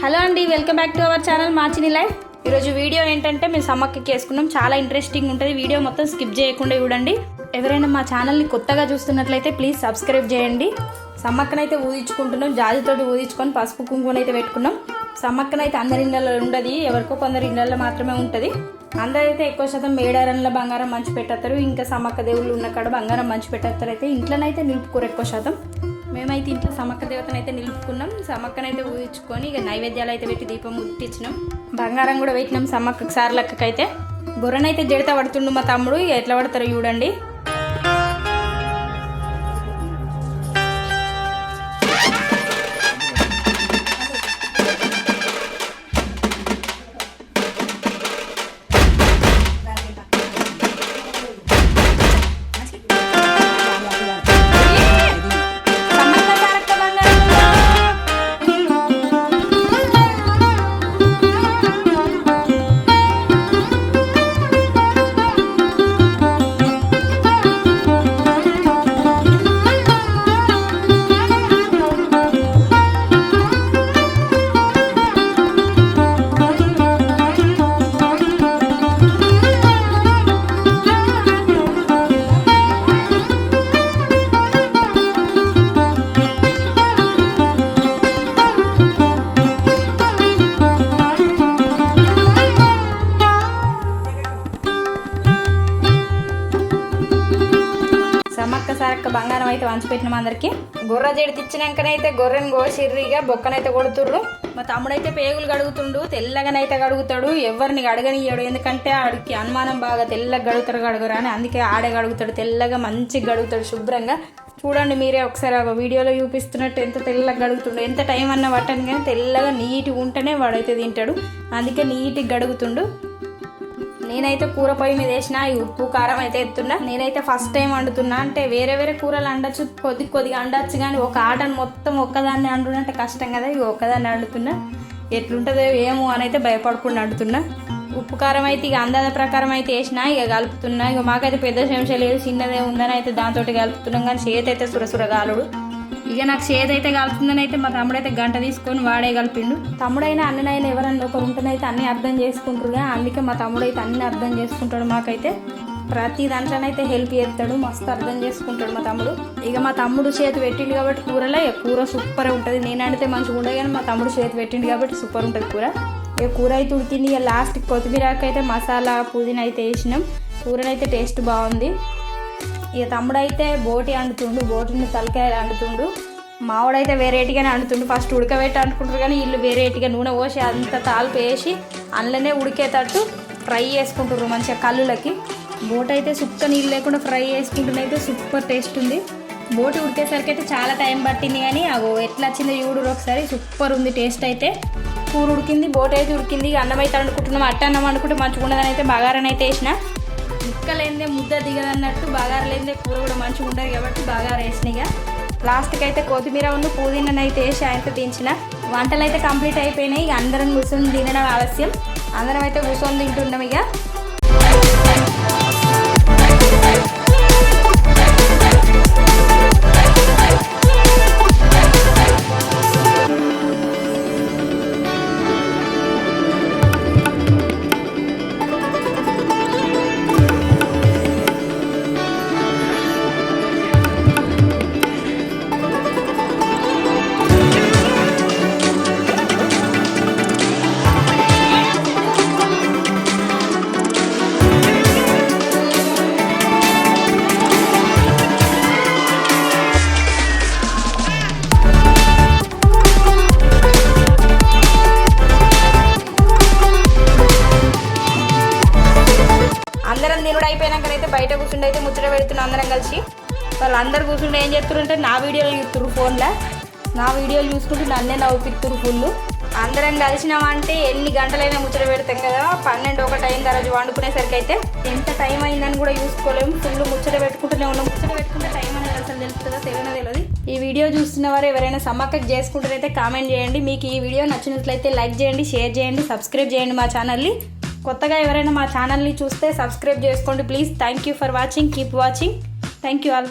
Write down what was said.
Hello అండి, welcome back to our channel మార్చిని life. ఈరోజు వీడియో ఏంటంటే మేము సమ్మక్కకి వేసుకున్నాం. చాలా ఇంట్రెస్టింగ్ ఉంటుంది. వీడియో మొత్తం స్కిప్ చేయకుండా చూడండి. ఎవరైనా మా ఛానల్ని కొత్తగా చూస్తున్నట్లయితే ప్లీజ్ సబ్స్క్రైబ్ చేయండి. సమ్మక్కనైతే ఊదించుకుంటున్నాం. జాజితోటి ఊదించుకొని పసుపు కుంకుమనైతే పెట్టుకున్నాం. సమ్మక్కనైతే అందరి ఇళ్ళలో ఉండదు, ఎవరికో కొందరు ఇళ్ళల్లో మాత్రమే ఉంటుంది. అందరైతే ఎక్కువ శాతం మేడారంలో బంగారం మంచి పెట్టేస్తారు. ఇంకా సమ్మక్క దేవుళ్ళు ఉన్న కాడ బంగారం మంచి పెట్టేస్తారు. అయితే ఇంట్లోనైతే నిలుపుకోరు ఎక్కువ శాతం. మేమైతే ఇంట్లో సమ్మక్క దేవతనైతే నిలుపుకున్నాం. సమ్మక్కనైతే ఊహించుకొని ఇక నైవేద్యాలు అయితే పెట్టి దీపం ముట్టించినాం. బంగారం కూడా పెట్టినాం సమ్మక్కకి సార్లక్కకైతే. గొర్రెనైతే జడిత పడుతుండు మా తమ్ముడు. ఇక ఎట్లా పడతారో చూడండి. సమ్మక్క సారక్క బంగారం అయితే వంచిపెట్టినాం అందరికి. గొర్రె జడి తెచ్చినాకనైతే గొర్రెని కోసిర్రిగా బొక్కనైతే కొడుతుర్రు. మా తమ్ముడైతే పేగులు గడుగుతుండు. తెల్లగానైతే గడుగుతాడు. ఎవరిని గడగనియ్యాడు. ఎందుకంటే ఆడికి అనుమానం బాగా తెల్లగా గడుగురా అని. అందుకే ఆడే గడుగుతాడు. తెల్లగా మంచిగా గడుగుతాడు శుభ్రంగా. చూడండి మీరే ఒకసారి వీడియోలో చూపిస్తున్నట్టు ఎంత తెల్లగా గడుగుతుండు. ఎంత టైం అన్న పట్టని కానీ తెల్లగా నీట్గా ఉంటేనే వాడైతే తింటాడు. అందుకే నీట్గా గడుగుతుండు. నేనైతే కూర పొయ్యి మీద వేసిన ఈ ఉప్పు కారం అయితే ఎత్తున్నా. నేనైతే ఫస్ట్ టైం వండుతున్నా. అంటే వేరే వేరే కూరలు వండొచ్చు, కొద్దిగా వండొచ్చు, కానీ ఒక ఆటను మొత్తం ఒక్కదాన్ని వండునంటే కష్టం కదా. ఇక ఒక్కదాన్ని వండుతున్నా. ఎట్లుంటుందో ఏమో అని అయితే భయపడకుండా వండుతున్నా. ఉప్పు కారం అయితే ఇక అందాజ ప్రకారం అయితే వేసిన. ఇక కలుపుతున్నా. ఇక మాకైతే పెద్ద చెంచా లేదు, చిన్నదే ఉందని అయితే దాంతో కలుపుతున్నాం. కానీ చేతి అయితే సురసుర కాలుడు. ఇక నాకు చేతి అయితే కలుపుతుందని అయితే మా తమ్ముడైతే గంట తీసుకొని వాడే కలిపిండు. తమ్ముడైనా అన్ననైనా ఎవరన్నా ఒకరు ఉంటేనైతే అన్నీ అర్థం చేసుకుంటారుగా. అందుకే మా తమ్ముడైతే అన్ని అర్థం చేసుకుంటాడు. మాకైతే ప్రతి దాంట్లోనైతే హెల్ప్ చేస్తాడు. మస్తు అర్థం చేసుకుంటాడు మా తమ్ముడు. ఇక మా తమ్ముడు చేతి పెట్టిండు కాబట్టి కూర సూపర్ ఉంటుంది. నేను అడితే మంచిగా ఉండదు, కానీ మా తమ్ముడు చేతి పెట్టిండు కాబట్టి సూపర్ ఉంటుంది కూర. ఇక కూర అయితే ఉడికింది. ఇక లాస్ట్ కొత్తిమీరకు అయితే మసాలా పుదీనా అయితే వేసినాం. కూరనైతే టేస్ట్ బాగుంది. ఇక తమ్ముడైతే బోటి వండుతుండు. బోటిని తలకాయలు వండుతుండు. మావాడైతే వేరేటిగానే వండుతుండు. ఫస్ట్ ఉడకబెట్టి వండుకుంటారు, కానీ వీళ్ళు వేరేటిగా నూనె పోసి అంత తాలిపు వేసి అందులోనే ఉడికేటట్టు ఫ్రై చేసుకుంటారు మంచిగా కల్లులకి. బోట్ అయితే సుక్క నీళ్ళు లేకుండా ఫ్రై చేసుకుంటున్నైతే సూపర్ టేస్ట్ ఉంది. బోటి ఉడికేసరికి అయితే చాలా టైం పట్టింది, కానీ ఎట్లా వచ్చిందో చూడు ఒకసారి. సూపర్ ఉంది టేస్ట్ అయితే. కూర ఉడికింది, బోట్ అయితే ఉడికింది. అన్నం అయితే వండుకుంటున్నాం. అన్నం వండుకుంటే మంచిగా ఉండదని అయితే బగారని అయితే వేసిన. ముక్కలేందే ముద్ద దిగదన్నట్టు బగారలేందే కూర కూడా మంచిగా ఉండదు కాబట్టి బగార వేసినాయిగా. లాస్ట్కి అయితే కొత్తిమీర ఉన్న పుదీనాను అయితే వేసి అయితే దించిన. వంటలు అయితే కంప్లీట్ అయిపోయినాయి. ఇక అందరం కూర్చొని తినడం ఆలస్యం. అందరం అయితే కూర్చొని తింటున్నాం. ఇక అందరం తినుడు అయిపోయినాకనైతే బయట కూర్చుండి అయితే ముచ్చట పెడుతున్నాం అందరం కలిసి. వాళ్ళందరూ కూర్చుంటే ఏం చేస్తారంటే నా వీడియోలు చూస్తున్నారు ఫోన్లో. నా వీడియోలు చూసుకుంటూ నన్నే నవ్వుపిస్తున్నారు ఫుల్. అందరం కలిసినామంటే ఎన్ని గంటలైనా ముచ్చట పెడతాం కదా. 12-1 అయింది ఆ రోజు వండుకునేసరికి. అయితే ఎంత టైం అయిందని కూడా చూసుకోలేము. ఫుల్ ముచ్చట పెట్టుకుంటూనే ఉన్నాం. ముచ్చట పెట్టుకుంటే టైం అనేది అసలు తెలుస్తుందా తెలియదు. ఈ వీడియో చూస్తున్న వారు ఎవరైనా సమ్మక్కకి చేసుకుంటారైతే కామెంట్ చేయండి. మీకు ఈ వీడియో నచ్చినట్లయితే లైక్ చేయండి, షేర్ చేయండి, సబ్స్క్రైబ్ చేయండి మా ఛానల్ని. కొత్తగా ఎవరైనా మా ఛానల్ని చూస్తే సబ్స్క్రైబ్ చేసుకోండి please. Thank you for watching. Keep watching. Thank you all.